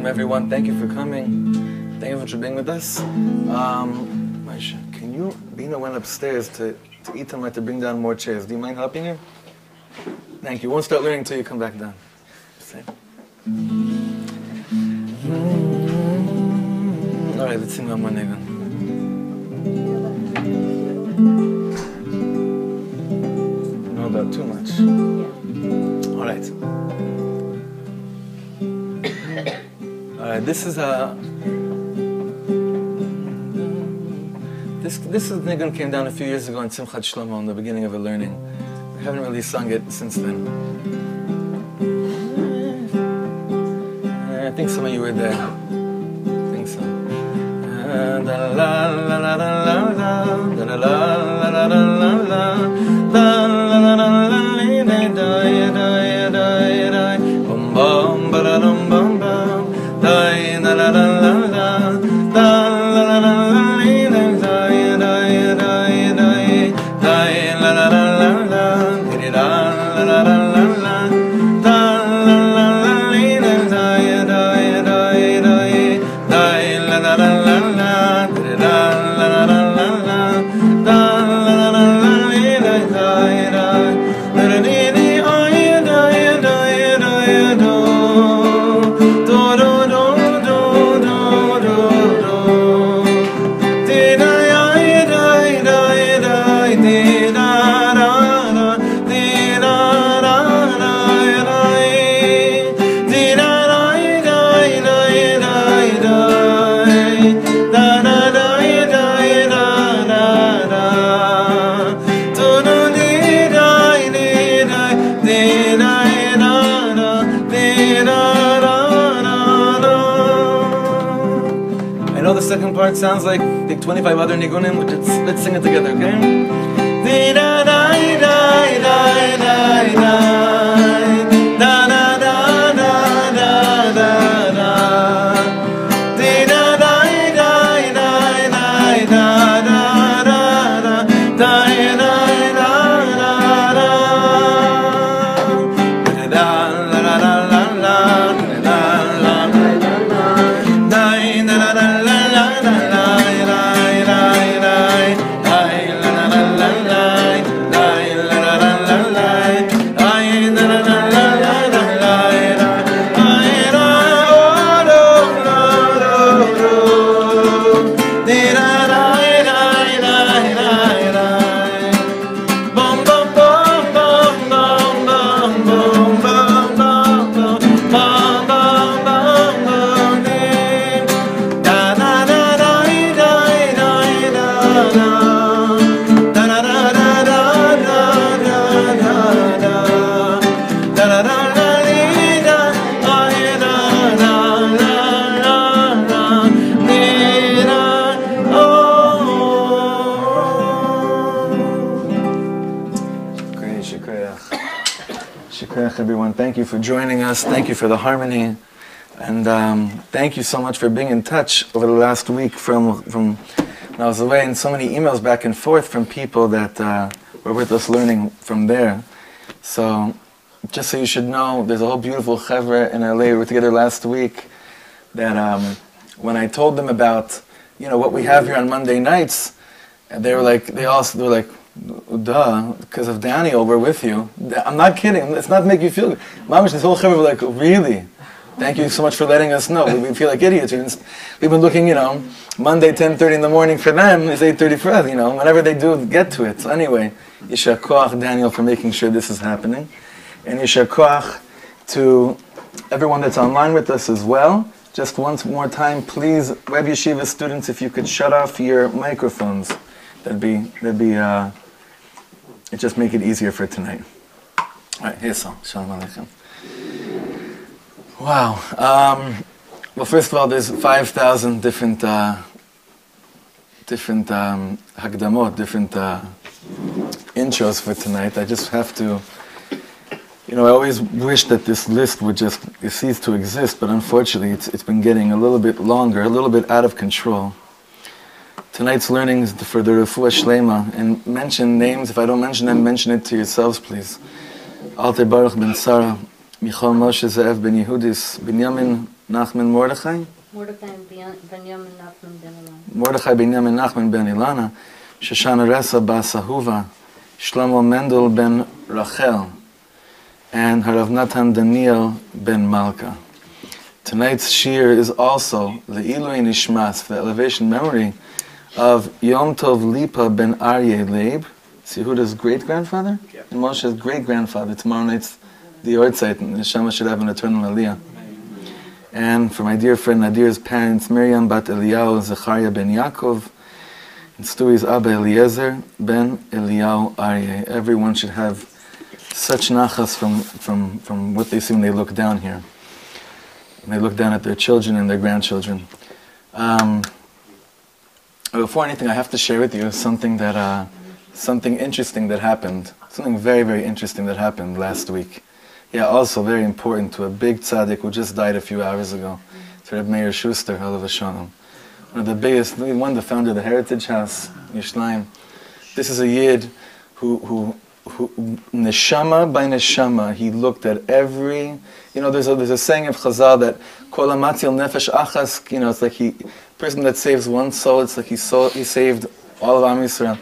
Everyone, thank you for coming. Thank you for being with us. Can you, Bina went upstairs to eat them, to bring down more chairs. Do you mind helping her? Thank you. Won't start learning until you come back down. All right, let's sing one more nigun. Know about too much. All right. This is this nigun came down a few years ago in Simchat Shlomo in the beginning of a learning. I haven't really sung it since then. I think some of you were there. I think so. The second part sounds like the 25 other nigunim, but let's sing it together, okay? Shikoyach, everyone. Thank you for joining us. Thank you for the harmony. And thank you so much for being in touch over the last week from when I was away, and so many emails back and forth from people that were with us learning from there. So just so you should know, there's a whole beautiful chevra in LA. We were together last week that when I told them about what we have here on Monday nights, and they were like, duh, because of Daniel, we're with you. I'm not kidding. It's not to make you feel good. Mamish, this whole chevra were like, really? Thank you so much for letting us know. We feel like idiots. We've been looking, Monday 10:30 in the morning for them is 8:30 for us, whenever they do get to it. So anyway, Yishar Koach, Daniel, for making sure this is happening. And Yishar Koach to everyone that's online with us as well. Just once more time, please, Web Yeshiva students, if you could shut off your microphones. That'd be it just make it easier for tonight. All right, here's some. Shalom Aleichem. Wow. Well, first of all, there's 5,000 different hagdamot, different intros for tonight. I just have to, I always wish that this list would just cease to exist, but unfortunately it's been getting a little bit longer, a little bit out of control. Tonight's learning is for the Refuah Shlema, and mention names. If I don't mention them, mention it to yourselves, please. Alter Baruch ben Sarah, Michal Moshe Ze'ev ben Yehudis, Binyamin Nachman Mordechai, Mordechai Binyamin Nachman ben Ilana, Shoshana Ressa bas Ahuva, Shlomo Mendel ben Rachel, and Harav Natan Daniel ben Malka. Tonight's Shiur is also Le'ilui Nishmas, for the elevation memory of Yom Tov Lipa ben Aryeh Leib, Yehuda's great-grandfather, and Moshe's great-grandfather. Tomorrow night's the Yortzeit, and Neshama should have an eternal aliyah. And for my dear friend Nadir's parents, Miriam bat Eliyahu Zechariah ben Yaakov, and Stewie's Abba Eliezer ben Eliyahu Aryeh. Everyone should have such nachas from what they see when they look down here. And they look down at their children and their grandchildren. Before anything, I have to share with you something interesting that happened. Something very, very interesting that happened last week. Yeah, also very important to a big tzaddik who just died a few hours ago. To Reb Meir Schuster, Halav Shalom. One of the biggest, the founder of the Heritage House, Yerushalayim. This is a yid who neshama by neshama, he looked at every, there's a saying of Chazal that kol hamatzil nefesh achas, it's like person that saves one soul, it's like he saved all of Am Yisrael.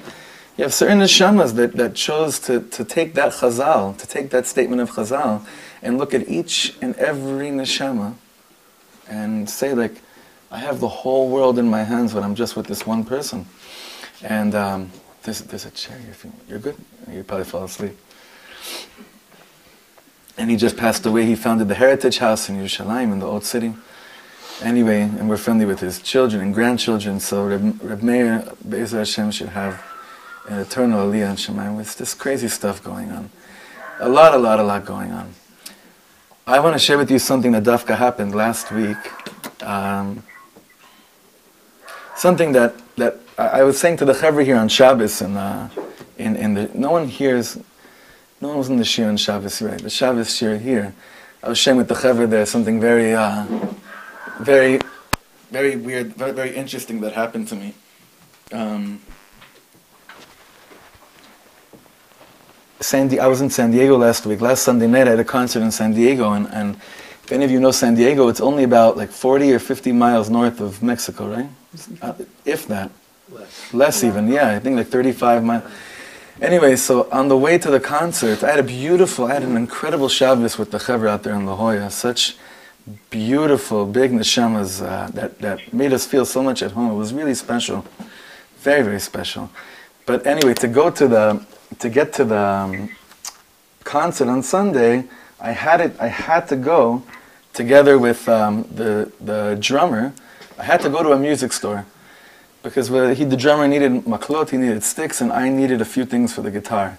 You have certain neshamas that chose to take that Chazal, to take that statement of Chazal, and look at each and every neshama, and say like, I have the whole world in my hands when I'm just with this one person. And there's a chair here. You're good? You probably fall asleep. And he just passed away. He founded the Heritage House in Yerushalayim, in the old city. Anyway, and we're friendly with his children and grandchildren, so Reb Meir, Be'ezer Hashem, should have an eternal aliyah in Shemayim with this crazy stuff going on. A lot going on. I want to share with you something that dafka happened last week. Something that I was saying to the Chevra here on Shabbos, and no one was in the Shiur on Shabbos, right? The Shabbos Shiur here. I was sharing with the Chevra there something very weird, very interesting that happened to me. I was in San Diego last week. Last Sunday night I had a concert in San Diego, and if any of you know San Diego, it's only about like 40 or 50 miles north of Mexico, right? If that. Less even, yeah, I think like 35 miles. Anyway, so on the way to the concert, I had an incredible Shabbos with the Chevra out there in La Jolla. Such beautiful, big neshamas that made us feel so much at home. It was really special. Very, very special. But anyway, to get to the concert on Sunday, I had to go together with the drummer. I had to go to a music store because the drummer needed maklot, he needed sticks, and I needed a few things for the guitar.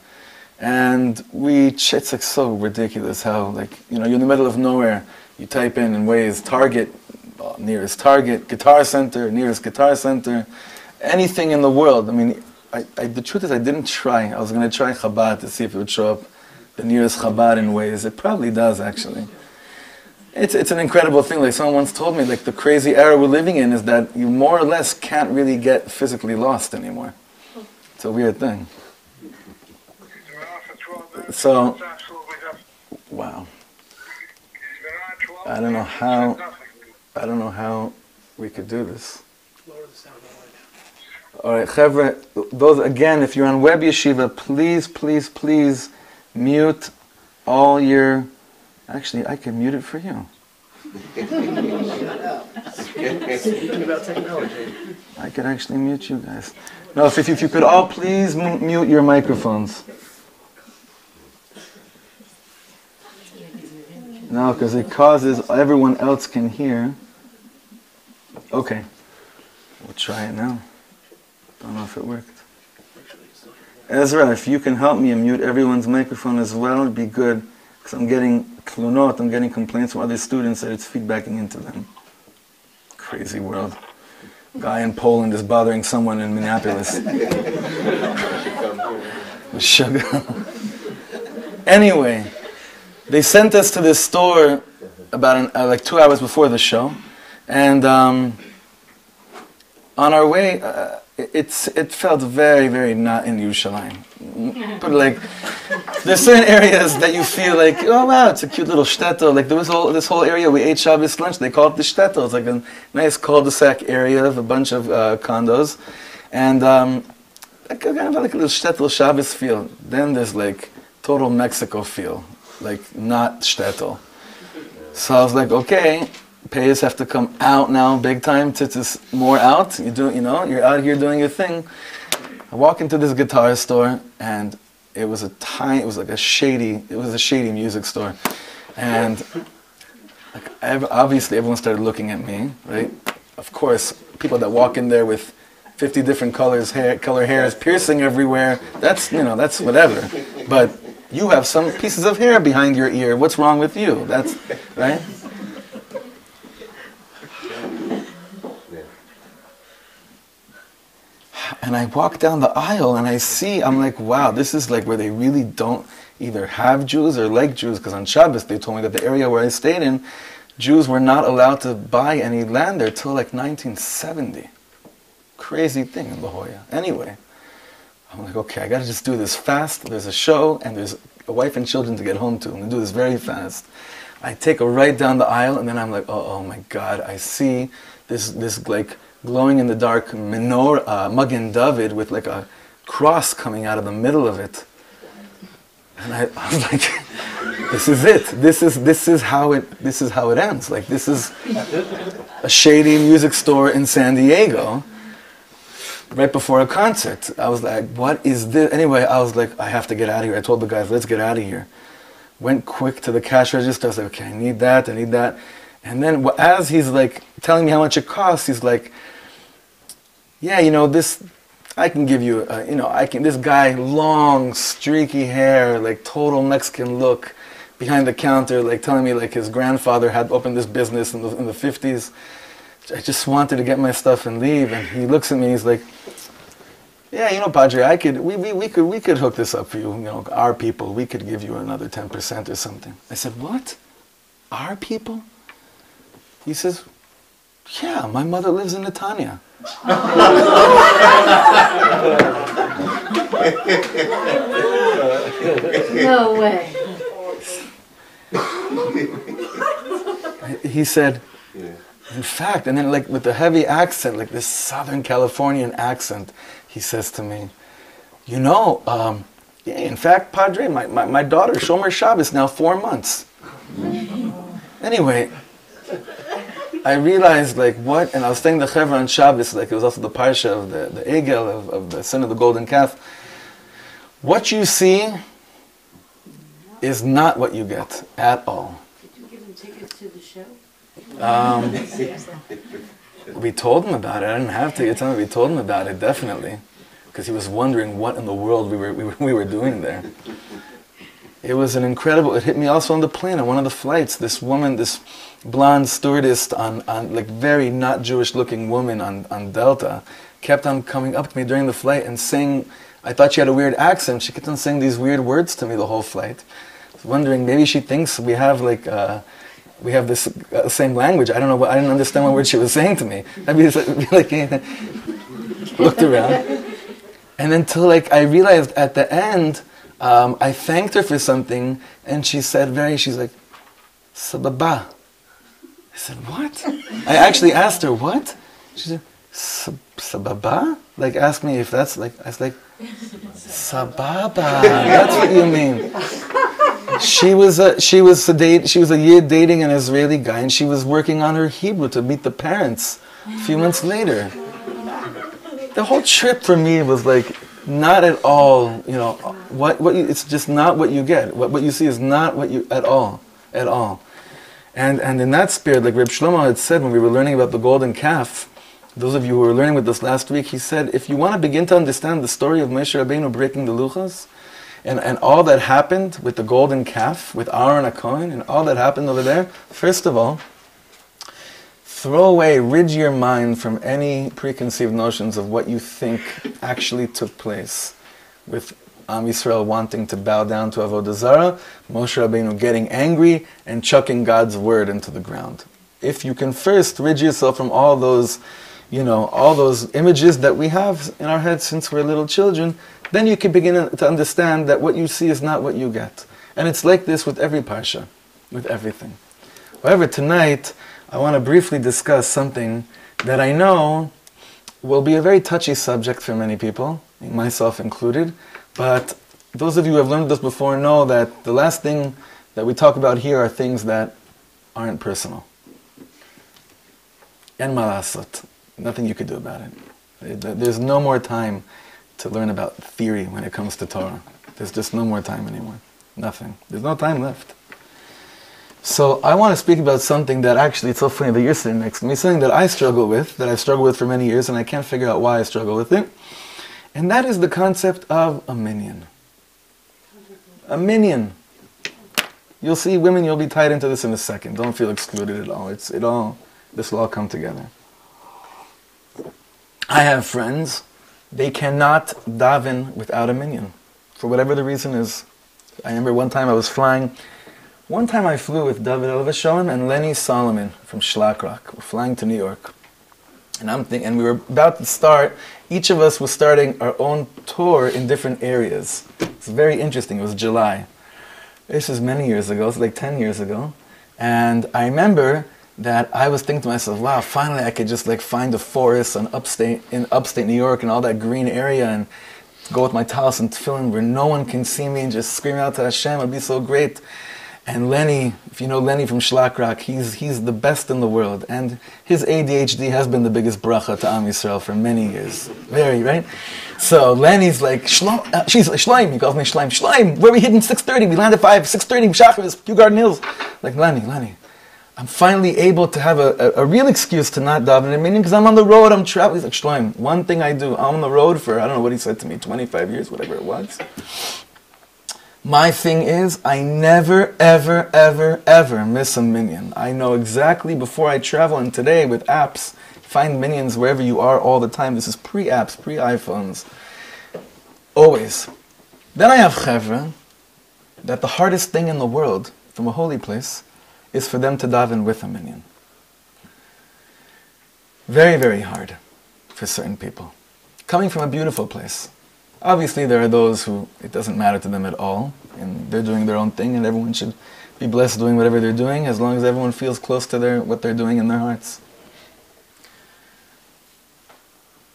And it's like so ridiculous how, you're in the middle of nowhere. You type in Waze, Target, nearest Target, Guitar Center, nearest Guitar Center, anything in the world. I mean, the truth is I didn't try. I was going to try Chabad to see if it would show up the nearest Chabad in ways. It probably does, actually. It's an incredible thing. Like someone once told me, like the crazy era we're living in is that you more or less can't really get physically lost anymore. It's a weird thing. So, wow. I don't know how we could do this. All right, Chevra, those again, if you're on Web Yeshiva, please, please, please mute all your. Actually, I can mute it for you. Speaking about technology. I could actually mute you guys. No, if you could all please mute your microphones. No, because it causes everyone else can hear. Okay, we'll try it now. Don't know if it worked. Ezra, if you can help me and mute everyone's microphone as well, it'd be good. Because I'm getting tlunot, I'm getting complaints from other students that it's feedbacking into them. Crazy world. Guy in Poland is bothering someone in Minneapolis. Sugar. Anyway, they sent us to this store about like 2 hours before the show, and on our way, it felt very, very not in Yerushalayim. But like, there's certain areas that you feel like, oh wow, it's a cute little shtetl. Like there was this whole area we ate Shabbos lunch. They call it the shtetl. It's like a nice cul-de-sac area of a bunch of condos, and like kind of like a little shtetl Shabbos feel. Then there's like total Mexico feel, like not shtetl. So I was like, okay, payers have to come out now, big time. Tzitzis more out. You're out here doing your thing. I walk into this guitar store, and it was a shady music store, and like, obviously everyone started looking at me, right? Of course, people that walk in there with 50 different color hairs, piercing everywhere. That's whatever. But you have some pieces of hair behind your ear. What's wrong with you? That's right. And I walk down the aisle and I'm like, wow, this is like where they really don't either have Jews or like Jews, because on Shabbos they told me that the area where I stayed in, Jews were not allowed to buy any land there till like 1970. Crazy thing in La Jolla. Anyway, I'm like, okay, I gotta just do this fast. There's a show and there's a wife and children to get home to. I'm gonna do this very fast. I take a right down the aisle and then I'm like, oh my God, I see this like glowing in the dark menorah, Magen David, with like a cross coming out of the middle of it. And I was like, this is it. This is how it ends. Like this is a shady music store in San Diego, right before a concert. I was like, what is this? Anyway, I was like, I have to get out of here. I told the guys, let's get out of here. Went quick to the cash register. I was like, okay, I need that. And then as he's like telling me how much it costs, he's like, yeah, this, I can give you, this guy, long, streaky hair, like total Mexican look, behind the counter, like telling me like his grandfather had opened this business in the 50s. I just wanted to get my stuff and leave, and he looks at me and he's like, yeah, Padre, we could hook this up for you, our people, we could give you another 10% or something. I said, what? Our people? He says, yeah, my mother lives in Netanya. No way. He said, in fact, and then like with the heavy accent, like this Southern Californian accent, he says to me, yeah, in fact, Padre, my daughter, Shomer Shabbos, now 4 months. Anyway, I realized like what, and I was saying the Chevra on Shabbos, like it was also the Parshat of the Egel, of the sin of the golden calf. What you see is not what you get at all. Did you give him tickets to the show? We told him about it. I didn't have to tell him. We told him about it, definitely, because he was wondering what in the world we were doing there. It was an incredible. It hit me also on the plane on one of the flights. This woman, this blonde stewardess on like very not Jewish looking woman on Delta, kept on coming up to me during the flight and saying, I thought she had a weird accent. She kept on saying these weird words to me the whole flight. I was wondering, maybe she thinks we have this same language. I don't know. I didn't understand what word she was saying to me. I'd be like, looked around, and then till I realized at the end, I thanked her for something, and she said she's like, "Sababa." I said, "What?" I actually asked her, "What?" She said, "Sababa?" Asked me if that's I was like, "Sababa." That's what you mean. She was a year dating an Israeli guy, and she was working on her Hebrew to meet the parents a few months later. The whole trip for me was not at all, it's just not what you get. What you see is not what you, at all. And in that spirit, like Rabbi Shlomo had said when we were learning about the golden calf, those of you who were learning with us last week, he said, if you want to begin to understand the story of Moshe Rabbeinu breaking the luchos, and all that happened with the golden calf, with Aaron HaKohen, and all that happened over there, first of all, rid your mind from any preconceived notions of what you think actually took place with Am Yisrael wanting to bow down to Avodah Zarah, Moshe Rabbeinu getting angry and chucking God's word into the ground. If you can first rid yourself from all those images that we have in our heads since we're little children, then you can begin to understand that what you see is not what you get. And it's like this with every parsha, with everything. However, tonight, I want to briefly discuss something that I know will be a very touchy subject for many people, myself included, but those of you who have learned this before know that the last thing that we talk about here are things that aren't personal. En malasot. Nothing you could do about it. There's no more time to learn about theory when it comes to Torah. There's just no more time anymore. Nothing. There's no time left. So I want to speak about something that actually, it's so funny that you're sitting next to me, something that I struggle with, that I've struggled with for many years, and I can't figure out why I struggle with it. And that is the concept of a minion. A minion. You'll see, women, you'll be tied into this in a second. Don't feel excluded at all. This will all come together. I have friends, they cannot daven without a minion, for whatever the reason is. I remember one time I flew with David Elva Shalom and Lenny Solomon from Shlakrock. We're flying to New York. And we were about to start, each of us was starting our own tour in different areas. It's very interesting, it was July. This is many years ago, it's 10 years ago. And I remember that I was thinking to myself, wow, finally I could just find a forest in upstate New York and all that green area and go with my talis and tefillin where no one can see me and just scream out to Hashem, it'd be so great. And Lenny, if you know Lenny from Shlakrock, he's the best in the world. And his ADHD has been the biggest bracha to Am Yisrael for many years. Very, right? So Lenny's like, she's like, Shloim, he calls me Shloim. Shloim, where we hit in 6:30? We landed 6:30, Shachris, Kew Garden Hills. Like, Lenny, I'm finally able to have a real excuse to not daven in minion because I'm on the road, I'm traveling. He's like, Shloim, one thing I do, I'm on the road for, I don't know what he said to me, 25 years, whatever it was. My thing is, I never, ever, ever, ever miss a minion. I know exactly before I travel, and today with apps, find minions wherever you are all the time. This is pre-apps, pre-iPhones. Always. Then I have chevra, that the hardest thing in the world, from a holy place, is for them to daven with a minion. Very, very hard for certain people. Coming from a beautiful place. Obviously, there are those who it doesn't matter to them at all, and they're doing their own thing, and everyone should be blessed doing whatever they're doing, as long as everyone feels close to what they're doing in their hearts.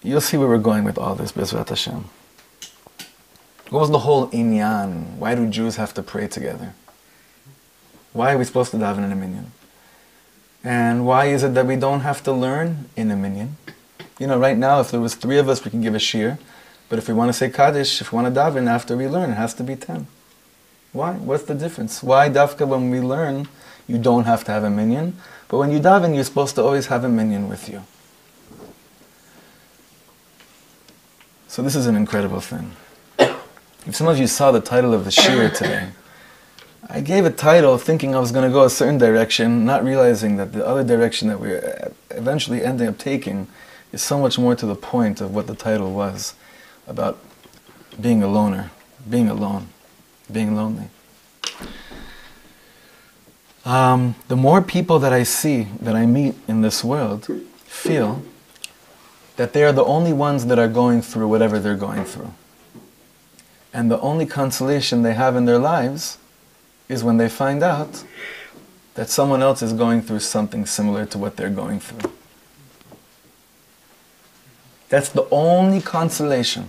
You'll see where we're going with all this, Bezrat Hashem. What was the whole inyan? Why do Jews have to pray together? Why are we supposed to daven in a minion? And why is it that we don't have to learn in a minion? Right now, if there was 3 of us, we can give a shiur. But if we want to say Kaddish, if we want to daven after we learn, it has to be 10. Why? What's the difference? Why, dafka, when we learn, you don't have to have a minion, but when you daven, you're supposed to always have a minion with you. So this is an incredible thing. If some of you saw the title of the shiur today, I gave a title thinking I was going to go a certain direction, not realizing that the other direction that we're eventually ending up taking is so much more to the point of what the title was, about being a loner, being alone, being lonely. The more people that I see, that I meet in this world, feel that they are the only ones that are going through whatever they're going through. And the only consolation they have in their lives is when they find out that someone else is going through something similar to what they're going through. That's the only consolation.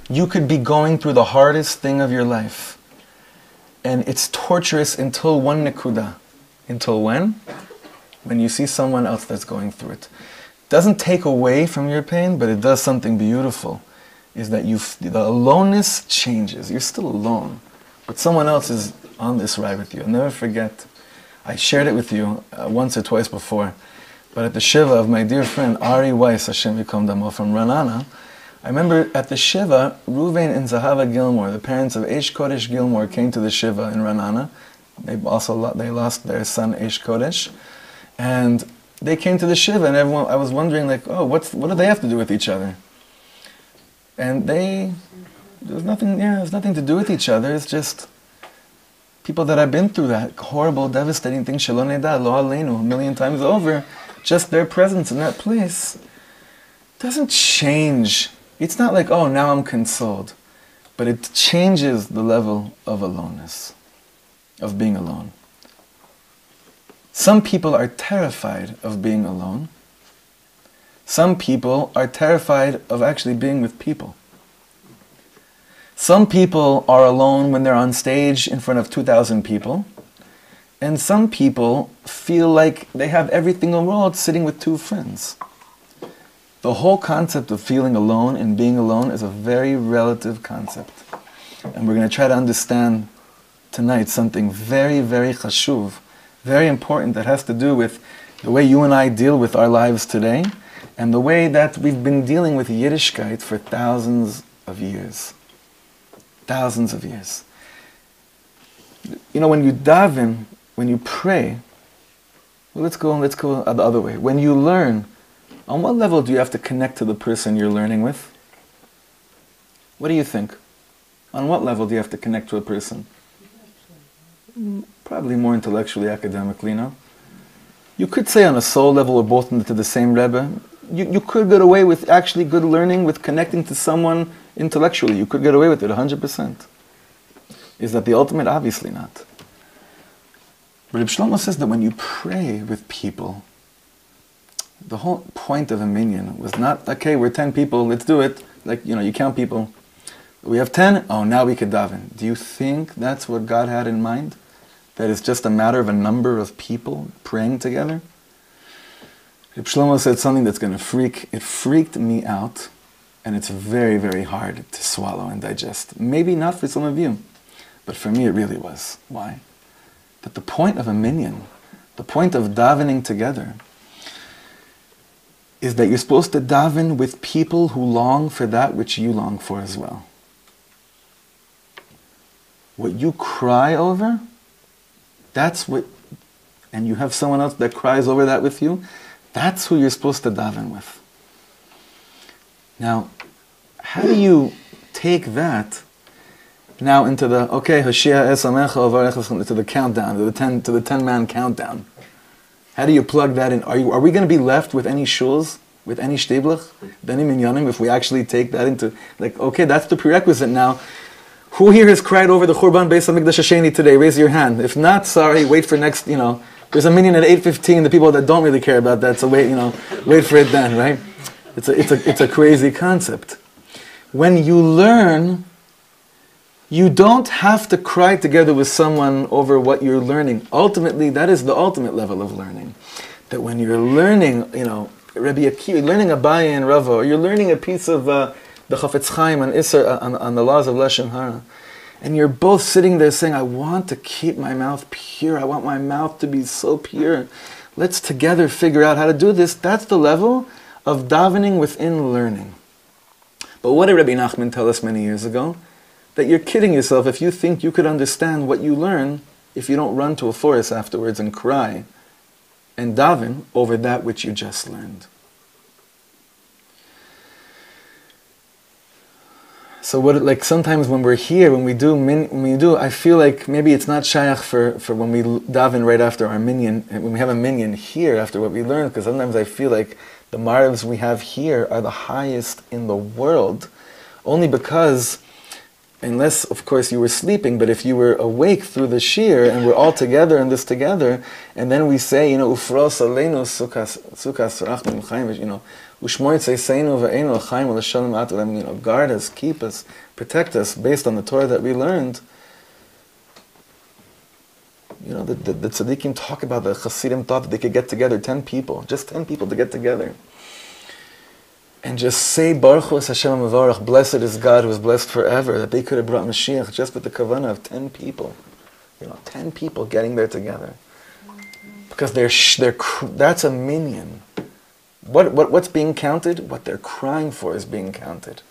You could be going through the hardest thing of your life, and it's torturous until one nikuda. Until when? When you see someone else that's going through it. It doesn't take away from your pain, but it does something beautiful. Is that the aloneness changes. You're still alone, but someone else is on this ride with you. I'll never forget. I shared it with you once or twice before, but at the Shiva of my dear friend Ari Weiss, Hashem Yikom Damo, from Ranana, I remember at the Shiva, Ruvain and Zahava Gilmore, the parents of Eish Kodesh Gilmore, came to the Shiva in Ranana. They lost their son Eish Kodesh, and they came to the Shiva, and everyone. I was wondering, like, oh, what do they have to do with each other? And there's nothing to do with each other. It's just people that have been through that horrible, devastating thing, Shalom Neda, Lo Aleinu, a million times over. Just their presence in that place doesn't change. It's not like, oh, now I'm consoled. But it changes the level of aloneness, of being alone. Some people are terrified of being alone. Some people are terrified of actually being with people. Some people are alone when they're on stage in front of 2,000 people. And some people feel like they have everything in the world sitting with two friends. The whole concept of feeling alone and being alone is a very relative concept. And we're going to try to understand tonight something very, very chashuv, very important, that has to do with the way you and I deal with our lives today, and the way that we've been dealing with Yiddishkeit for thousands of years. Thousands of years. You know, when you daven, when you pray, well, let's go the other way. When you learn, on what level do you have to connect to the person you're learning with? What do you think? On what level do you have to connect to a person? Probably more intellectually, academically, no? You could say on a soul level we're both into the same Rebbe. You could get away with actually good learning, with connecting to someone intellectually. You could get away with it 100%. Is that the ultimate? Obviously not. But Rabbi Shlomo says that when you pray with people, the whole point of a minion was not, okay, we're 10 people, let's do it. Like, you count people. We have 10, oh, now we could daven. Do you think that's what God had in mind? That it's just a matter of a number of people praying together? Rabbi Shlomo said something that's going to freaked me out, and it's very, very hard to swallow and digest. Maybe not for some of you, but for me it really was. Why? That the point of a minion, the point of davening together, is that you're supposed to daven with people who long for that which you long for as well. What you cry over, and you have someone else that cries over that with you, that's who you're supposed to daven with. Now, how do you take that now into the, okay, Hoshea esamecha avarecha, to the countdown, to the 10-man countdown? How do you plug that in? Are we going to be left with any shuls, with any shtiblach, with any minyanim, if we actually take that into, like, okay, that's the prerequisite now. Who here has cried over the Churban Beis HaMikdash Hasheni today? Raise your hand. If not, sorry, wait for next, there's a minion at 8:15, the people that don't really care about that, so wait for it then, right? It's a crazy concept. When you learn, you don't have to cry together with someone over what you're learning. Ultimately, that is the ultimate level of learning. That when you're learning, Rabbi Akiva, learning Abaye and Rava, or you're learning a piece of the Chafetz Chaim on Isser, on the laws of Lashon Hara, and you're both sitting there saying, I want to keep my mouth pure. I want my mouth to be so pure. Let's together figure out how to do this. That's the level of davening within learning. But what did Rabbi Nachman tell us many years ago? That you're kidding yourself if you think you could understand what you learn if you don't run to a forest afterwards and cry and daven over that which you just learned. So what, like sometimes when we're here, when we do, I feel like maybe it's not shaykh for when we daven right after our minion, when we have a minion here after what we learned, because sometimes I feel like the marvs we have here are the highest in the world, only because, unless of course you were sleeping, but if you were awake through the shiur and we're all together in this together, and then we say, ufros aleinu sukas rachmim chaim, ushmoitz eseinu ve'enu l'chaim u'l'shalom atu, guard us, keep us, protect us based on the Torah that we learned. The tzaddikim talk about, the Hasidim thought that they could get together 10 people, just 10 people to get together. And just say, Baruch Hu Hashem HaMevarach, blessed is God who is blessed forever, that they could have brought Mashiach just with the kavanah of 10 people. 10 people getting there together. Because that's a minion. What's being counted? What they're crying for is being counted.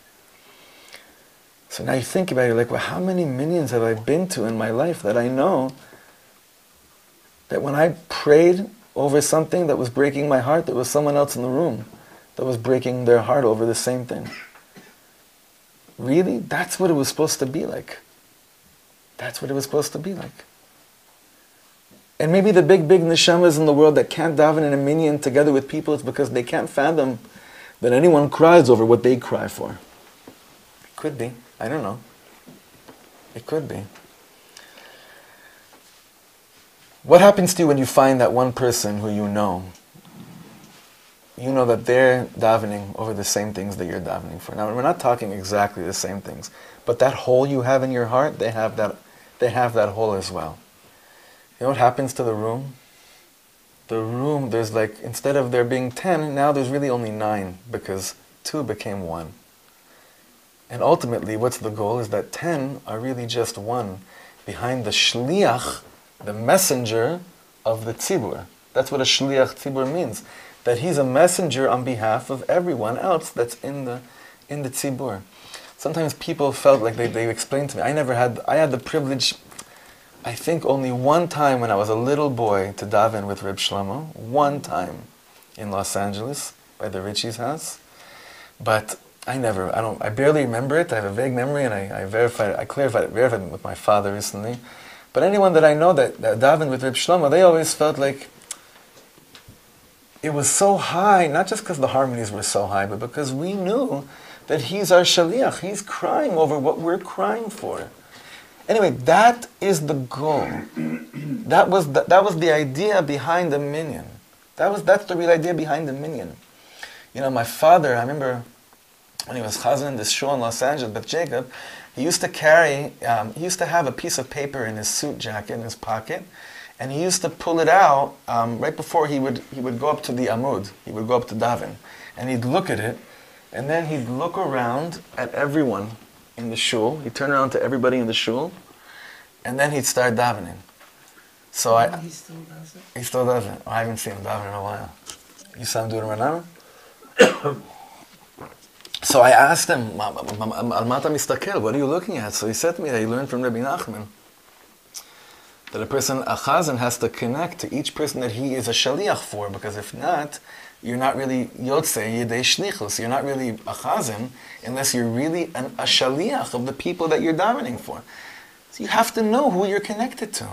So now you think about it, you're like, well, how many minions have I been to in my life that I know that when I prayed over something that was breaking my heart, there was someone else in the room that was breaking their heart over the same thing. Really? That's what it was supposed to be like. That's what it was supposed to be like. And maybe the big neshamas in the world that can't daven in a minion together with people, it's because they can't fathom that anyone cries over what they cry for. It could be. I don't know. It could be. What happens to you when you find that one person who you know that they're davening over the same things that you're davening for? Now, we're not talking exactly the same things, but that hole you have in your heart, they have that hole as well. You know what happens to the room? The room, there's like, instead of there being 10, now there's really only 9, because 2 became 1. And ultimately, what's the goal? Is that 10 are really just 1 behind the shliach, the messenger of the tzibur. That's what a shliach tzibur means. That he's a messenger on behalf of everyone else that's in the tzibur. Sometimes people felt like they explained to me. I had the privilege, I think only one time when I was a little boy, to daven with Rabbi Shlomo. One time in Los Angeles by the Ritchie's house. But I barely remember it. I have a vague memory, and I verified it with my father recently. But anyone that I know that davened with Rabbi Shlomo, they always felt like it was so high, not just because the harmonies were so high, but because we knew that he's our shaliach. He's crying over what we're crying for. Anyway, that is the goal. That was the idea behind the minion. That's the real idea behind the minion. My father, I remember when he was chazan in this shul in Los Angeles, Beth Jacob, he used to have a piece of paper in his suit jacket, in his pocket, and he used to pull it out right before he would go up to the amud. He would go up to daven, and he'd look at it, and then he'd look around at everyone in the shul. He'd turn around to everybody in the shul, and then he'd start davening. So he still does it? He still does it. I haven't seen him daven in a while. You saw him do it right now? So I asked him, Al mata mistakel, what are you looking at? So he said to me that he learned from Rabbi Nachman that a chazan has to connect to each person that he is a shaliach for, because if not, you're not really yotzei yedei shlichus. You're not really a chazan unless you're really a shaliach of the people that you're davening for. So you have to know who you're connected to.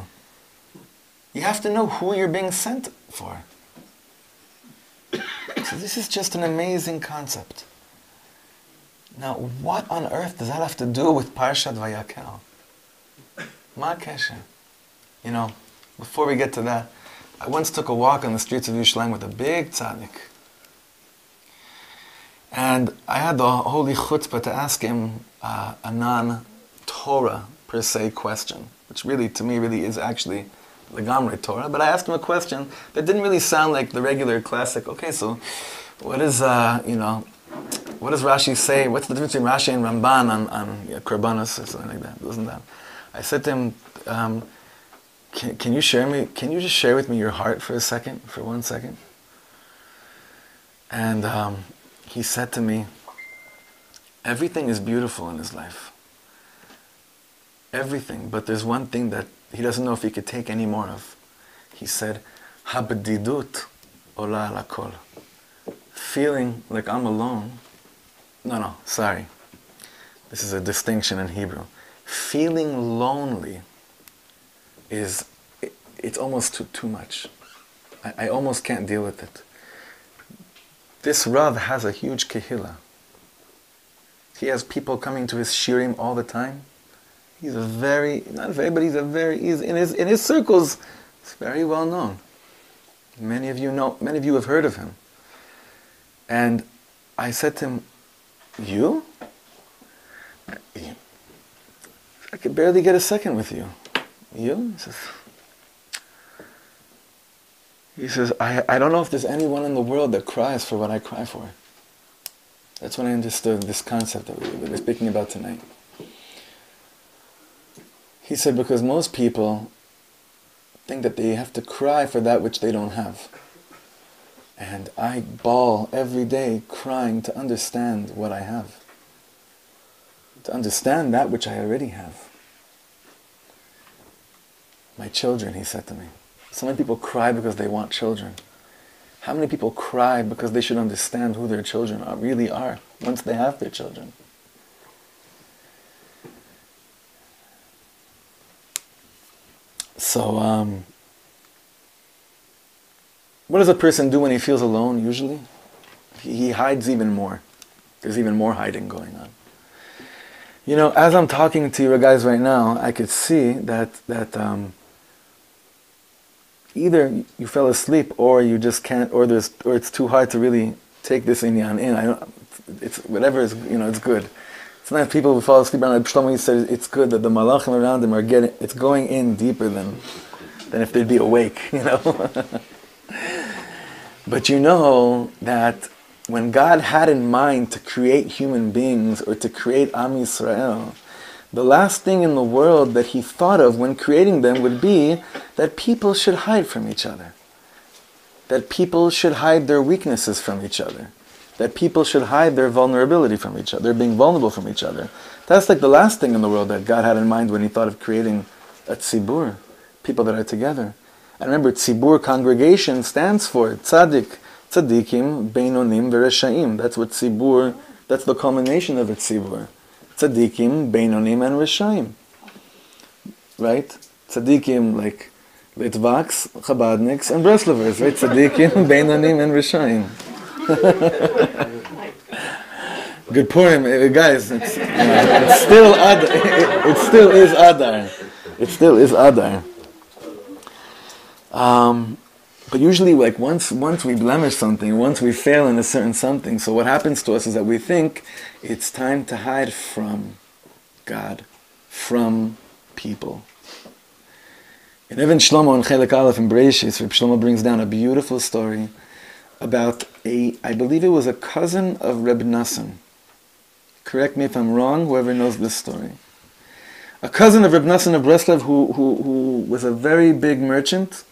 You have to know who you're being sent for. So this is just an amazing concept. Now, what on earth does that have to do with Parshat Vayakhel? Ma kesher. Before we get to that, I once took a walk on the streets of Yerushalayim with a big tzaddik. And I had the holy chutzpah to ask him a non-Torah per se question, which really, to me, really is actually legamre Torah. But I asked him a question that didn't really sound like the regular classic, okay, so what is, what does Rashi say? What's the difference between Rashi and Ramban on Korbanos or something like that? It wasn't that. I said to him, can you just share with me your heart for 1 second? And he said to me, everything is beautiful in his life. Everything, but there's one thing that he doesn't know if he could take any more of. He said, habdidut ola ala kol. Feeling like I'm alone. No, sorry. This is a distinction in Hebrew. Feeling lonely it's almost too much. I almost can't deal with it. This Rav has a huge kehillah. He has people coming to his shiurim all the time. He's in his circles, it's very well known. Many of you have heard of him. And I said to him, you? I could barely get a second with you. You? He says, I don't know if there's anyone in the world that cries for what I cry for. That's when I understood this concept that we were speaking about tonight. He said, because most people think that they have to cry for that which they don't have. And I bawl every day crying to understand what I have. To understand that which I already have. My children, he said to me. So many people cry because they want children. How many people cry because they should understand who their children really are once they have their children? So, what does a person do when he feels alone, usually? He hides even more. There's even more hiding going on. You know, as I'm talking to you guys right now, I could see that either you fell asleep, or you just can't, or it's too hard to really take this inyan in. It's whatever is, it's good. Sometimes people who fall asleep, and Rabbi Shlomo said it's good that the malachim around them it's going in deeper than if they'd be awake, But you know that when God had in mind to create human beings, or to create Am Yisrael, the last thing in the world that he thought of when creating them would be that people should hide from each other. That people should hide their weaknesses from each other. That people should hide their vulnerability from each other, their being vulnerable from each other. That's like the last thing in the world that God had in mind when he thought of creating a tzibur, people that are together. And remember, tzibur, congregation, stands for tzaddik, tzaddikim, beinonim, vereshaim. That's what tzibur, that's the culmination of a tzibur. Tzaddikim, beinonim, and reshaim. Right? Tzaddikim, like Litvaks, Chabadniks, and Breslovers, right? Tzaddikim, beinonim, and reshaim. Good Purim, guys. It's still Adar. It still is Adar. It still is Adar. But usually, like once we blemish something, once we fail in a certain something, so what happens to us is that we think it's time to hide from God, from people. In Rabbi Shlomo and Chelek Aleph in Breishis, Rabbi Shlomo brings down a beautiful story about I believe it was a cousin of Reb Nassim. Correct me if I'm wrong, whoever knows this story. A cousin of Reb Nassim of Breslov who was a very big merchant,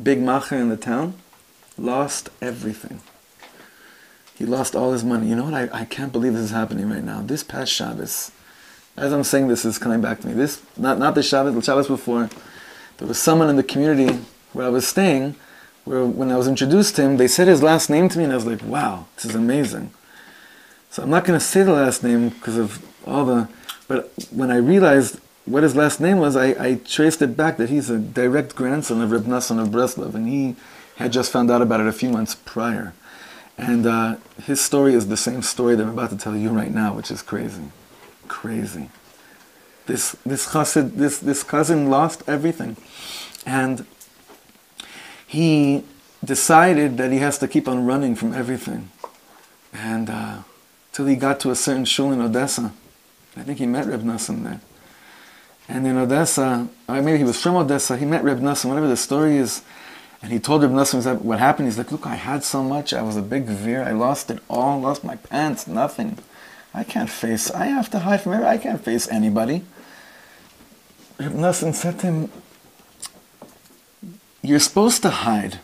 big macher in the town, lost everything. He lost all his money. You know what? I can't believe this is happening right now. This past Shabbos, as I'm saying this is coming back to me. This, not the Shabbos before, there was someone in the community where I was staying, where when I was introduced to him, they said his last name to me, and I was like, wow, this is amazing. So I'm not going to say the last name because of but when I realized what his last name was, I traced it back that he's a direct grandson of Reb Nassim of Breslov, and he had just found out about it a few months prior. And his story is the same story that I'm about to tell you right now, which is crazy. Crazy. This cousin lost everything. And he decided that he has to keep on running from everything. And till he got to a certain shul in Odessa. I think he met Reb Nassim there. And in Odessa, or maybe he was from Odessa, he met Reb Nassim, whatever the story is. And he told Reb Nassim what happened. He's like, look, I had so much. I was a big veer. I lost it all. Lost my pants, nothing. I have to hide from everybody. I can't face anybody. Reb Nassim said to him, you're supposed to hide.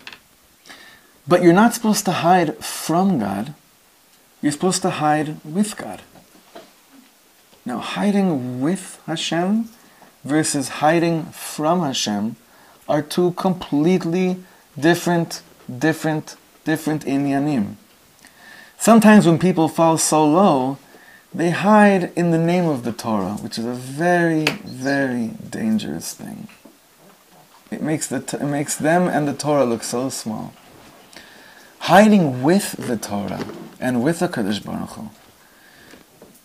But you're not supposed to hide from God. You're supposed to hide with God. Now, hiding with Hashem versus hiding from Hashem are two completely different inyanim. Sometimes when people fall so low, They hide in the name of the Torah, which is a very, very dangerous thing. It makes them and the Torah look so small. Hiding with the Torah and with the Kadosh Baruch Hu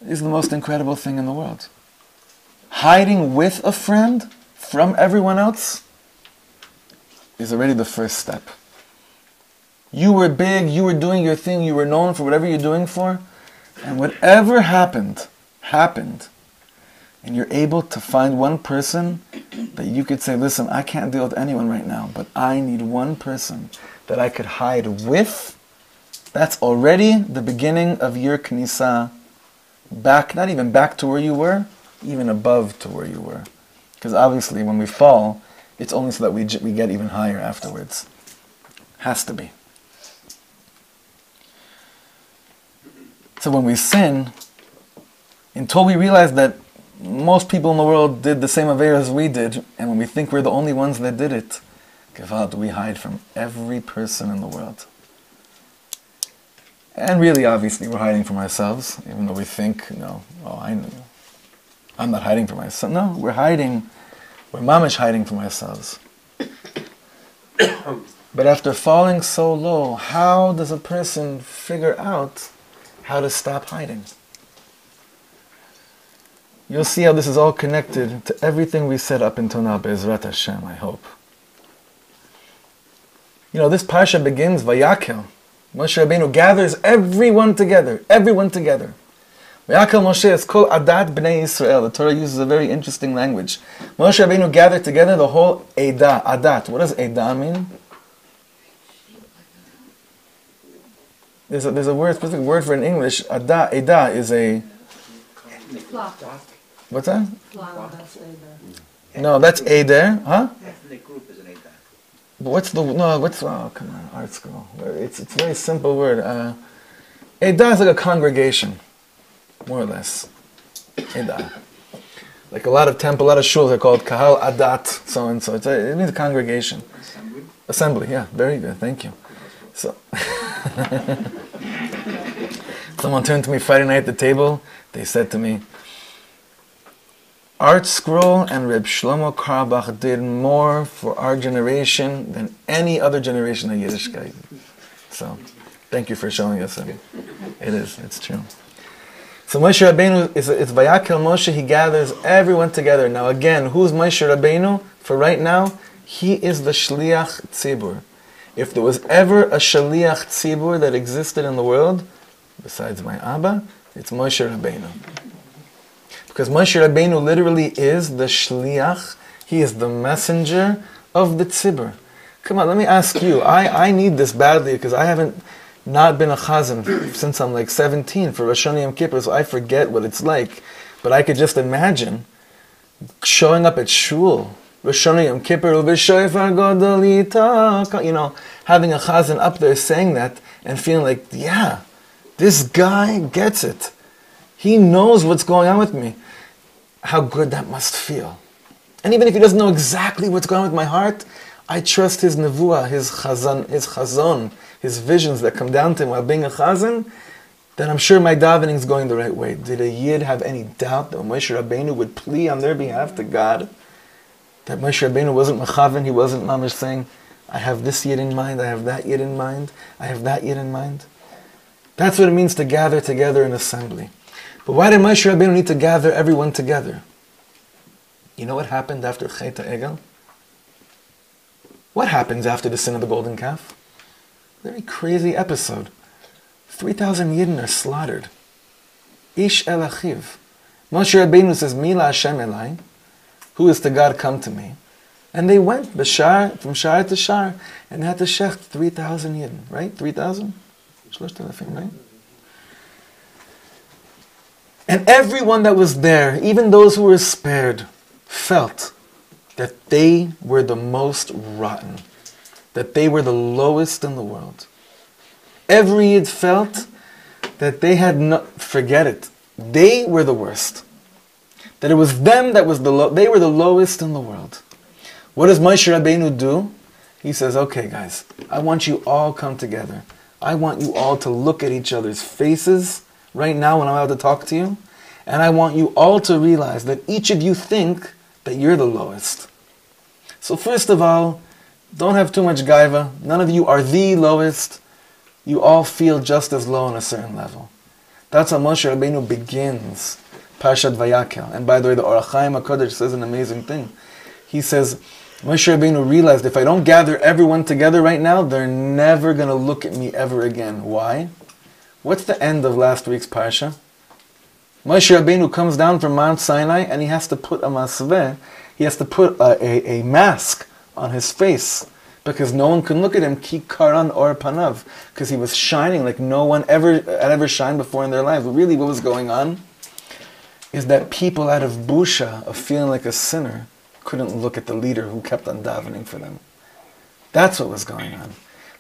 is the most incredible thing in the world. Hiding with a friend from everyone else is already the first step. You were big, you were doing your thing, you were known for whatever you're doing for, and whatever happened. And you're able to find one person that you could say, listen, I can't deal with anyone right now, but I need one person that I could hide with. That's already the beginning of your Knesset back, not even back to where you were, even above to where you were. Because obviously when we fall, it's only so that we get even higher afterwards. Has to be. So when we sin, until we realize that most people in the world did the same avera as we did, and when we think we're the only ones that did it, Gevald, we hide from every person in the world. And really, obviously, we're hiding from ourselves, even though we think, I'm not hiding from myself. No, we're mamish hiding from ourselves. But after falling so low, how does a person figure out how to stop hiding? You'll see how this is all connected to everything we said up until now, Be'ezrat Hashem, I hope. This Parsha begins, Vayakhel. Moshe Rabbeinu gathers everyone together. Vayakhel Moshe is called Adat Bnei Yisrael. The Torah uses a very interesting language. Moshe Rabbeinu gathered together the whole Edah, Adat. What does Edah mean? There's a specific word for it in English. Edah is a... Flock. What's that? Flock. No, that's Eder, huh? Ethnic group is an Eidah. Oh, come on, art school. It's a very simple word. Edah is like a congregation, more or less. Edah. Like a lot of shuls are called Kahal Adat, so and so. It means a congregation. Assembly, yeah, very good, thank you. So, someone turned to me Friday night at the table. They said to me, Art Scroll and Rabbi Shlomo Katz did more for our generation than any other generation of Yiddishkeit. So, thank you for showing us. It's true. So Moshe Rabbeinu, it's Vayakhel Moshe, he gathers everyone together. Now again, who's Moshe Rabbeinu? For right now, he is the Shliach Tzibur. If there was ever a Shliach Tzibur that existed in the world, besides my Abba, it's Moshe Rabbeinu. Because Moshe Rabbeinu literally is the Shliach, he is the messenger of the Tzibur. Come on, let me ask you, I need this badly because I haven't not been a chazan since I'm like 17 for Rosh Hashanah Yom Kippur, so I forget what it's like. But I could just imagine showing up at shul, Rosh Hashanah Yom Kippur, having a chazan up there saying that and feeling like, yeah, this guy gets it. He knows what's going on with me. How good that must feel. And even if he doesn't know exactly what's going on with my heart, I trust his nevuah, his chazon, his visions that come down to him while being a chazan, then I'm sure my davening is going the right way. Did a yid have any doubt that Moshe Rabbeinu would plea on their behalf to God? That Moshe Rabbeinu wasn't mechaven, he wasn't mamish saying, I have this yid in mind, I have that yid in mind, I have that yid in mind. That's what it means to gather together in assembly. But why did Moshe Rabbeinu need to gather everyone together? You know what happened after Chet HaEgel? What happens after the sin of the golden calf? Very crazy episode. 3,000 Yidden are slaughtered. Ish el achiv. Moshe Rabbeinu says, Mila Hashem elai. Who is to God come to me? And they went from shar to shar and had to shecht 3,000 Yidden. Right? 3,000? Right? And everyone that was there, even those who were spared, felt that they were the most rotten, that they were the lowest in the world. Every Yid felt that they had forget it, they were the worst. That it was them that was they were the lowest in the world. What does Moshe Rabbeinu do? He says, okay guys, I want you all come together. I want you all to look at each other's faces right now when I'm about to talk to you, and I want you all to realize that each of you think that you're the lowest. So first of all, don't have too much gaiva. None of you are the lowest. You all feel just as low on a certain level. That's how Moshe Rabbeinu begins Parshat Vayakhel. And by the way, the Orach Chaim HaKadosh says an amazing thing. He says, Moshe Rabbeinu realized if I don't gather everyone together right now, they're never going to look at me ever again. Why? What's the end of last week's Parsha? Moshe Rabbeinu comes down from Mount Sinai and he has to put a masveh, he has to put a mask on his face because no one can look at him, ki karan or panav, because he was shining like no one had ever shined before in their lives. But really what was going on is that people out of busha, of feeling like a sinner, couldn't look at the leader who kept on davening for them. That's what was going on.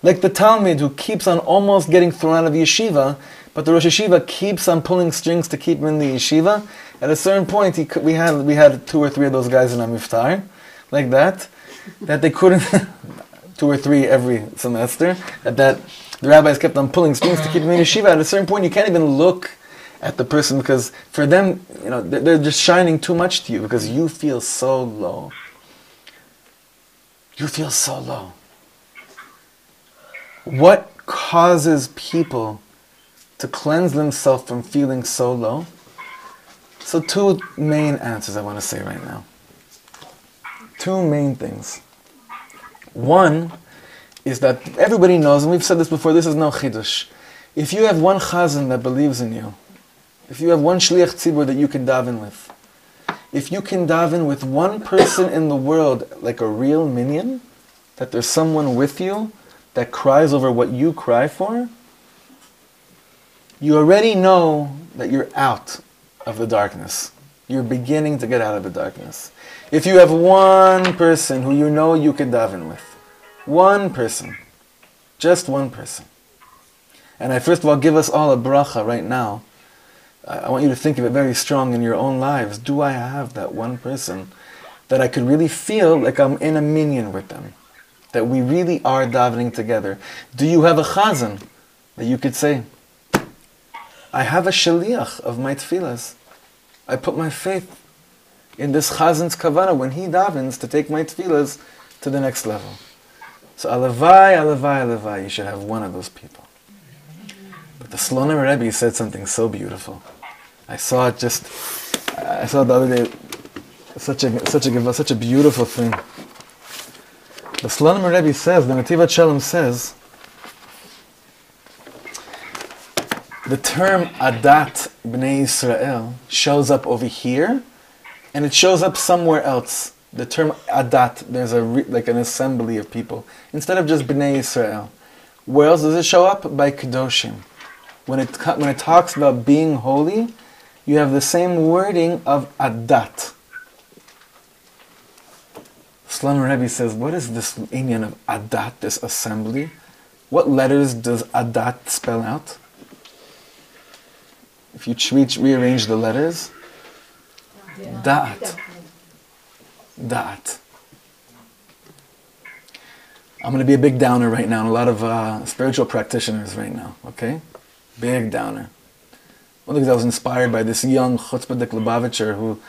Like the Talmud who keeps on almost getting thrown out of yeshiva, but the Rosh Yeshiva keeps on pulling strings to keep him in the yeshiva. At a certain point, we had 2 or 3 of those guys in our miftar, like that they couldn't, 2 or 3 every semester, that the rabbis kept on pulling strings to keep him in yeshiva. At a certain point, you can't even look at the person because for them, they're just shining too much to you because you feel so low. You feel so low. What causes people to cleanse themselves from feeling so low? So 2 main answers I want to say right now. 2 main things. One is that everybody knows, and we've said this before, this is no chidush. If you have one chazan that believes in you, if you have one shliach tzibur that you can daven with, if you can daven with one person in the world like a real minion, that there's someone with you that cries over what you cry for, you already know that you're out of the darkness. You're beginning to get out of the darkness. If you have one person who you know you can daven with, one person, just one person, and I first of all give us all a bracha right now. I want you to think of it very strong in your own lives. Do I have that one person that I could really feel like I'm in a minion with them? That we really are davening together? Do you have a chazan that you could say, I have a shaliach of my tefillas. I put my faith in this chazan's kavanah when he davens to take my tefillas to the next level. So alavai, alavai, alavai, you should have one of those people. But the Slonim Rebbe said something so beautiful. I saw it the other day, such a beautiful thing. The Slonim Rebbe says, the Netivat Shalom says, the term Adat Bnei Yisrael shows up over here, and it shows up somewhere else. The term Adat, there's like an assembly of people, instead of just Bnei Yisrael. Where else does it show up? By Kedoshim. When it talks about being holy, you have the same wording of Adat. Shlomo Rebbe says, what is this minion of Adat, this assembly? What letters does Adat spell out? If you rearrange the letters, Da'at. Da'at. I'm going to be a big downer right now, and a lot of spiritual practitioners right now, okay? Big downer. One of the things I was inspired by this young chutzpahdik Lubavitcher who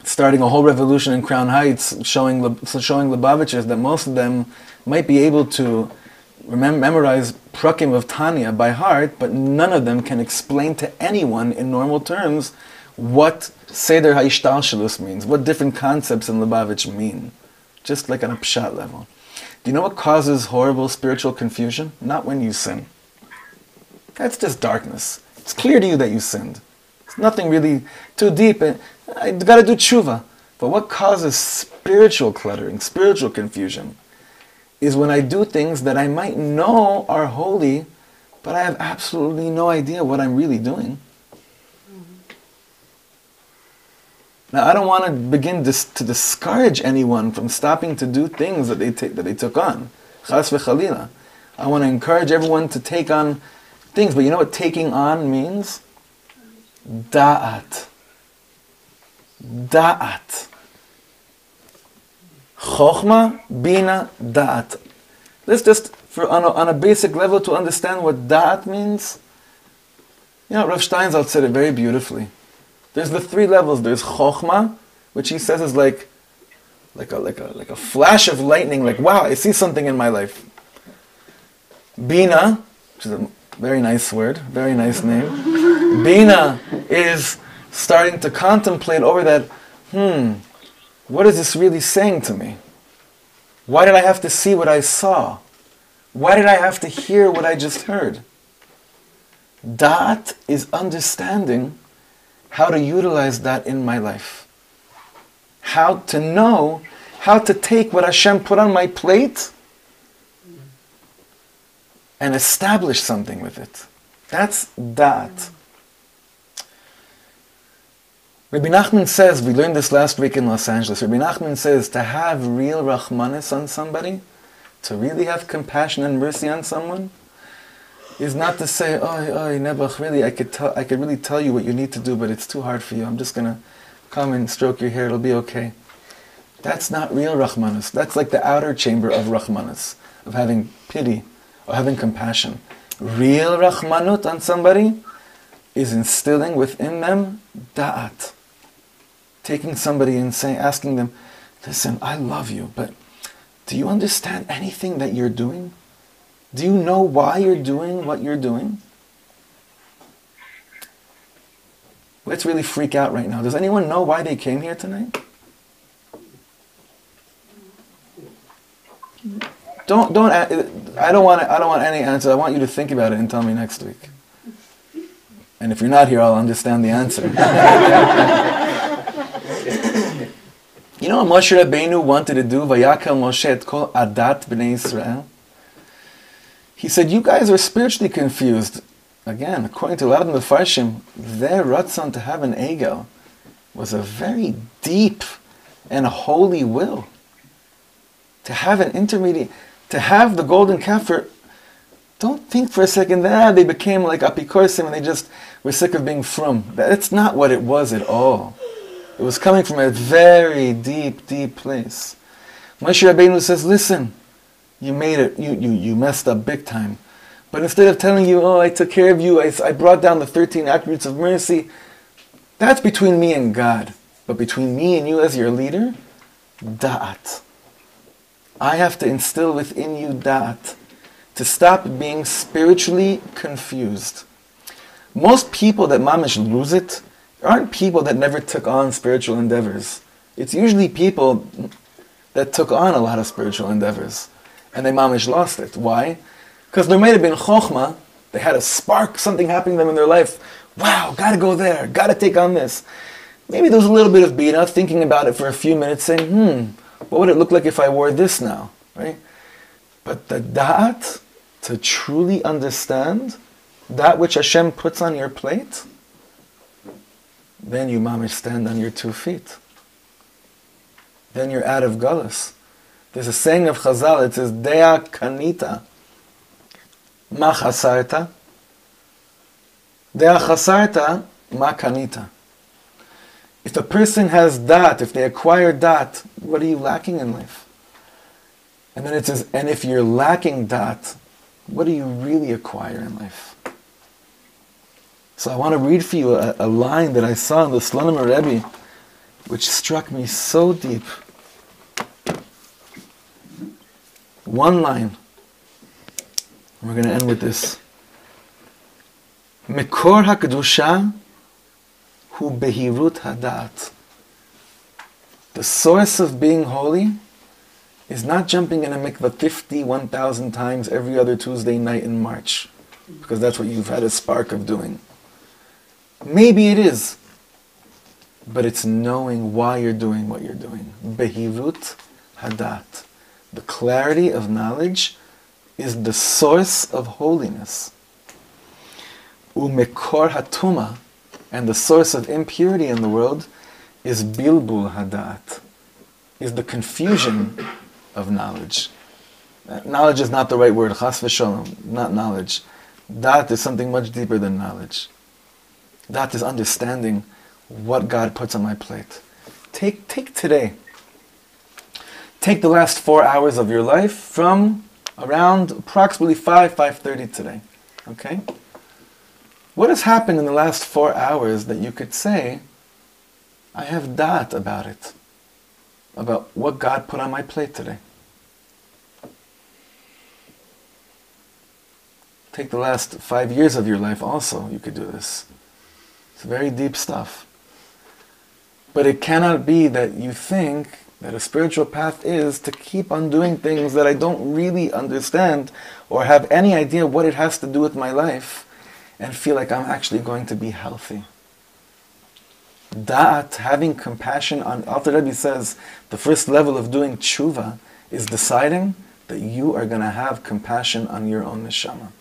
starting a whole revolution in Crown Heights, showing Lubavitchers that most of them might be able to memorize prakim of Tanya by heart, but none of them can explain to anyone in normal terms what Seder HaIshtalshelus means, what different concepts in Lubavitch mean, just like on a pshat level. Do you know what causes horrible spiritual confusion? Not when you sin. That's just darkness. It's clear to you that you sinned. It's nothing really too deep. I got to do tshuva. But what causes spiritual cluttering, spiritual confusion, is when I do things that I might know are holy, but I have absolutely no idea what I'm really doing. Now, I don't want to begin to discourage anyone from stopping to do things that they took on. Chas v'chalila. I want to encourage everyone to take on things, but you know what taking on means? Da'at. Da'at. Chochma, bina, da'at. Let's just, on a basic level, to understand what da'at means. You know, Rav Steinsaltz said it very beautifully. There's the three levels. There's chokhmah, which he says is like a flash of lightning, like, wow, I see something in my life. Bina, which is a very nice word, very nice name. Bina is starting to contemplate over that, what is this really saying to me? Why did I have to see what I saw? Why did I have to hear what I just heard? Da'at is understanding how to utilize that in my life. How to know, how to take what Hashem put on my plate and establish something with it. That's Da'at. Rabbi Nachman says, we learned this last week in Los Angeles, Rabbi Nachman says to have real Rahmanis on somebody, to really have compassion and mercy on someone, is not to say, oh, Nebuch, really, I could really tell you what you need to do, but it's too hard for you. I'm just going to come and stroke your hair, it'll be okay. That's not real Rahmanis. That's like the outer chamber of Rahmanis, of having pity, or having compassion. Real Rahmanut on somebody is instilling within them Da'at. Taking somebody and saying, asking them, listen, I love you, but do you understand anything that you're doing? Do you know why you're doing what you're doing? Let's really freak out right now. Does anyone know why they came here tonight? I don't want any answer. I want you to think about it and tell me next week. And if you're not here, I'll understand the answer. You know what Moshe Rabbeinu wanted to do? Vayakhel Moshe et kol adat b'nei Israel. He said, you guys are spiritually confused. Again, according to a lot of the Mefarshim, their ratzon to have an egel was a very deep and holy will. To have an intermediate, to have the golden calf, don't think for a second that they became like apikorsim and they just were sick of being frum. That's not what it was at all. It was coming from a very deep, deep place. Moshe Rabbeinu says, listen, you made it, you messed up big time. But instead of telling you, oh, I took care of you, I brought down the 13 attributes of mercy, that's between me and God. But between me and you as your leader, Da'at. I have to instill within you Da'at, to stop being spiritually confused. Most people that mamish lose it aren't people that never took on spiritual endeavors. It's usually people that took on a lot of spiritual endeavors, and they mamish lost it. Why? Because there might have been chokhmah, they had a spark, something happening to them in their life. Wow, gotta go there, gotta take on this. Maybe there was a little bit of bina, thinking about it for a few minutes, saying, what would it look like if I wore this now? Right? But the da'at, to truly understand that which Hashem puts on your plate, then you mamish stand on your 2 feet. Then you're out of galus. There's a saying of Chazal, it says, Dea kanita, ma chasarta. Dea chasarta, ma kanita. If a person has dat, if they acquire dat, what are you lacking in life? And then it says, and if you're lacking dat, what do you really acquire in life? So I want to read for you a line that I saw in the Slonim Rebbe, which struck me so deep. One line. We're going to end with this. Mekor HaKedusha hu behirut hadat. The source of being holy is not jumping in a mikvah 51,000 times every other Tuesday night in March, because that's what you've had a spark of doing. Maybe it is, but it's knowing why you're doing what you're doing. Behirut hadat. The clarity of knowledge is the source of holiness. Umekor hatuma, and the source of impurity in the world is bilbul hadat, is the confusion of knowledge. Knowledge is not the right word, chas v'sholom, not knowledge. Dat is something much deeper than knowledge. That is understanding what God puts on my plate. Take today. Take the last 4 hours of your life from around approximately 5:30 today. Okay? What has happened in the last 4 hours that you could say, I have da'at about it, about what God put on my plate today? Take the last 5 years of your life also, you could do this. It's very deep stuff. But it cannot be that you think that a spiritual path is to keep on doing things that I don't really understand or have any idea what it has to do with my life and feel like I'm actually going to be healthy. Da'at, having compassion on, Alter Rebbe says, the first level of doing tshuva is deciding that you are going to have compassion on your own neshama.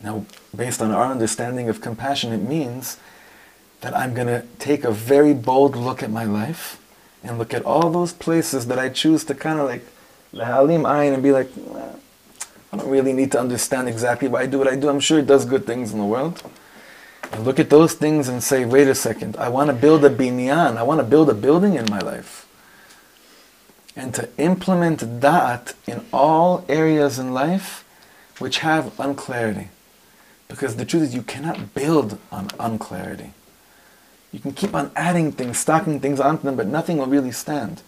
Now, based on our understanding of compassion, it means that I'm going to take a very bold look at my life and look at all those places that I choose to kind of like lehalim ayin and be like, I don't really need to understand exactly why I do what I do. I'm sure it does good things in the world. And look at those things and say, wait a second, I want to build a binyan. I want to build a building in my life. And to implement da'at in all areas in life which have unclarity. Because the truth is you cannot build on unclarity. You can keep on adding things, stocking things onto them, but nothing will really stand.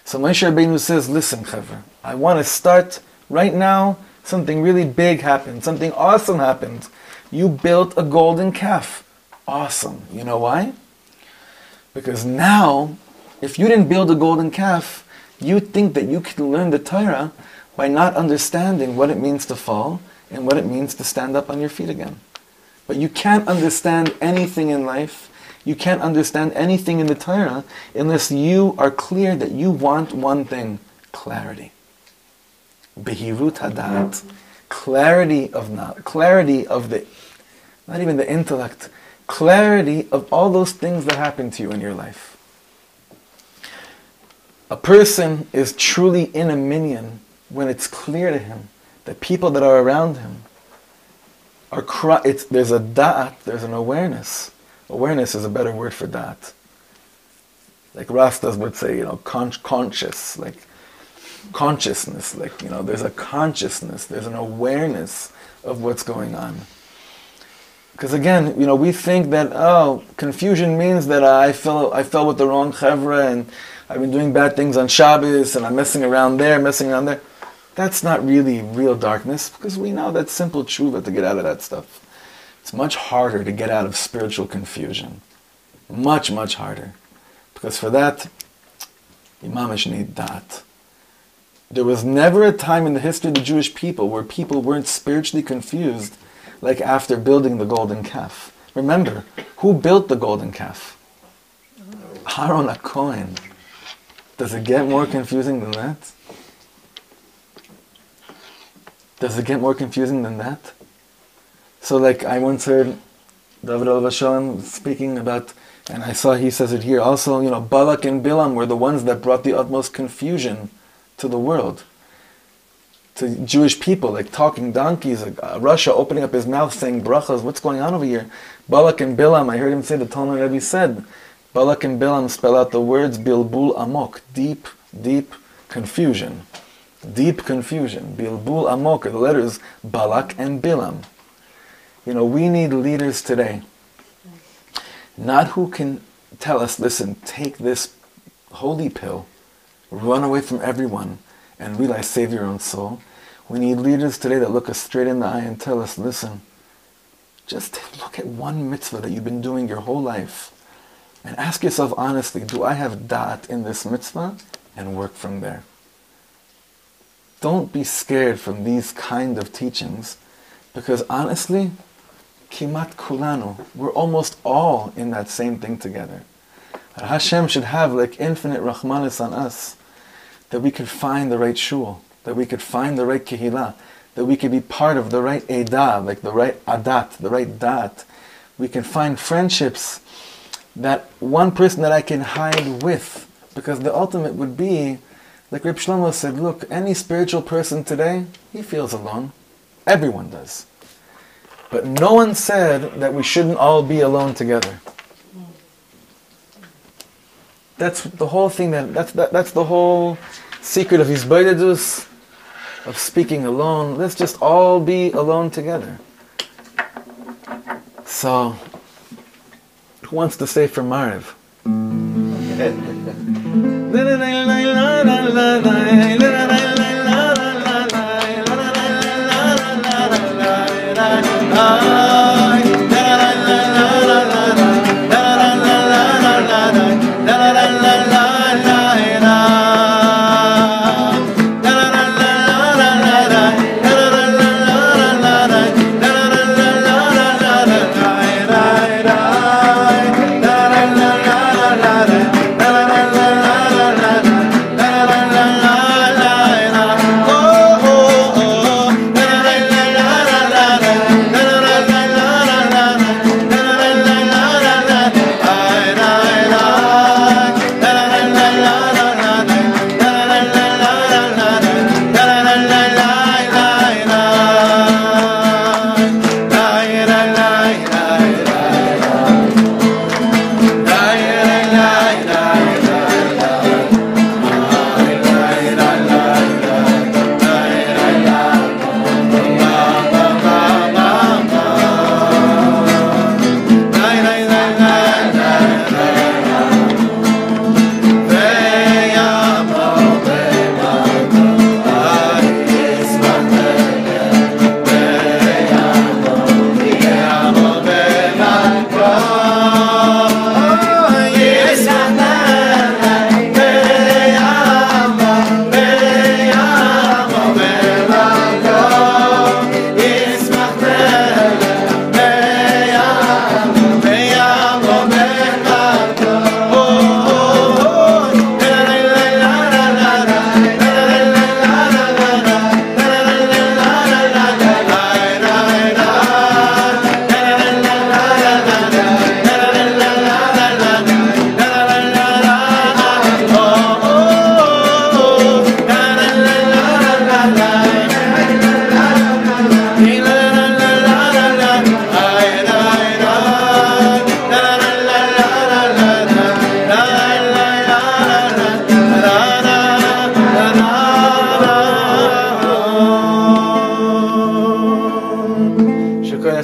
So Moshe Rabbeinu says, listen, Chaver, I want to start right now. Something really big happened. Something awesome happened. You built a golden calf. Awesome. You know why? Because now, if you didn't build a golden calf, you'd think that you could learn the Torah by not understanding what it means to fall and what it means to stand up on your feet again. But you can't understand anything in life, you can't understand anything in the Torah unless you are clear that you want one thing, clarity. Behirut hadat, clarity of the, not even the intellect, clarity of all those things that happen to you in your life. A person is truly in a minion when it's clear to him that people that are around him are there's a da'at, there's an awareness. Awareness is a better word for da'at. Like Rastas would say, conscious, like consciousness, like, there's a consciousness, there's an awareness of what's going on. Because again, we think that, confusion means that I fell with the wrong chevra and I've been doing bad things on Shabbos and I'm messing around there. That's not really real darkness, because we know that's simple tshuva to get out of that stuff. It's much harder to get out of spiritual confusion. Much, much harder. Because for that, you mamish need da'at. There was never a time in the history of the Jewish people where people weren't spiritually confused like after building the golden calf. Remember, who built the golden calf? Aaron HaKohen. Does it get more confusing than that? Does it get more confusing than that? So like I once heard David al-Vashalam speaking about, and I saw he says it here also, Balak and Bilam were the ones that brought the utmost confusion to the world. To Jewish people, like talking donkeys, like Russia opening up his mouth saying brachas, what's going on over here? Balak and Bilam, I heard him say, the Talmud Rebbe said, Balak and Bilam spell out the words bilbul amok, deep, deep confusion. Deep confusion. Bilbul amok are the letters Balak and Bilam. We need leaders today. Not who can tell us, listen, take this holy pill, run away from everyone, and realize save your own soul. We need leaders today that look us straight in the eye and tell us, listen, just look at one mitzvah that you've been doing your whole life and ask yourself honestly, do I have da'at in this mitzvah? And work from there. Don't be scared from these kind of teachings, because honestly, kimat kulanu, we're almost all in that same thing together. Hashem should have like infinite rahmanis on us, that we could find the right shul, that we could find the right kehillah, that we could be part of the right edah, like the right adat, the right dat. We can find friendships, that one person that I can hide with, because the ultimate would be, like Rabbi Shlomo said, look, any spiritual person today, he feels alone. Everyone does. But no one said that we shouldn't all be alone together. That's the whole thing, that's the whole secret of Hisbodedus. of speaking alone. Let's just all be alone together. So, who wants to say for Mariv?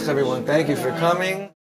Everyone, thank you for coming.